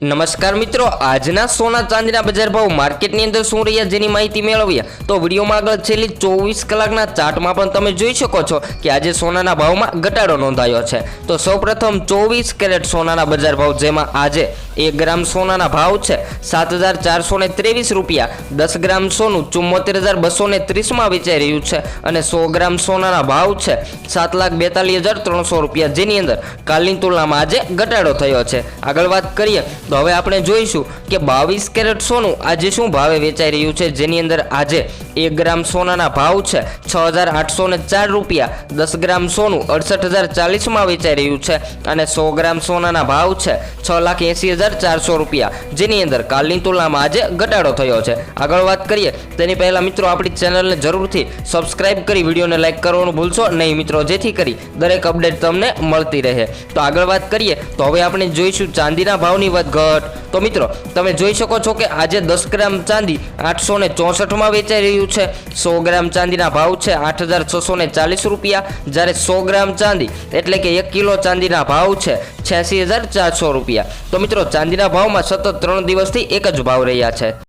નમસ્કાર મિત્રો, આજના સોના ચાંદીના બજાર ભાવ માર્કેટની અંદર શું રહ્યા જેની માહિતી મેળવીએ તો વિડીયોમાં આગળ છેલ્લી 24 કલાકના ચાર્ટમાં પણ તમે જોઈ શકો છો કે આજે સોનાના ભાવમાં ઘટાડો નોંધાયો છે। તો સૌપ્રથમ 24 કેરેટ સોનાના બજાર ભાવ જેમાં આજે 1 ગ્રામ સોનાના ભાવ છે 7,423 રૂપિયા, 10 ગ્રામ સોનું 74,230 માં વેચાઈ રહ્યું છે અને 100 ગ્રામ સોનાના ભાવ છે 7,42,300 રૂપિયા, જેની અંદર કાલની તુલનામાં આજે ઘટાડો થયો છે। આગળ વાત કરીએ તો હવે આપણે જોઈશું કે 22 કેરેટ સોનું આજે શું ભાવે વેચાઈ રહ્યું છે, જેની અંદર આજે 1 ગ્રામ સોનાના ભાવ છે 6,804 રૂપિયા, 10 ગ્રામ સોનું 68,040 માં વેચાઈ રહ્યું છે અને 100 ગ્રામ સોનાના ભાવ છે 6,80,400 રૂપિયા, જેની અંદર કાલની તુલનામાં આજે ઘટાડો થયો છે। આગળ વાત કરીએ તેની પહેલા મિત્રો આપણી ચેનલને જરૂરથી સબસ્ક્રાઇબ કરી વિડીયોને લાઈક કરવાનું ભૂલશો નહીં મિત્રો, જેથી કરી દરેક અપડેટ તમને મળતી રહે। તો આગળ વાત કરીએ તો હવે આપણે જોઈશું ચાંદીના ભાવની વધઘટ। તો મિત્રો તમે જોઈ શકો છો કે આજે 10 ગ્રામ ચાંદી 864 માં વેચાઈ રહ્યું છે, 100 ગ્રામ ચાંદીના ભાવ છે 8,640 રૂપિયા, જ્યારે 100 ગ્રામ ચાંદી એટલે કે 1 કિલો ચાંદીના ભાવ છે 86,400 રૂપિયા। તો મિત્રો ચાંદીના ભાવમાં સતત 3 દિવસથી એક જ ભાવ રહ્યા છે।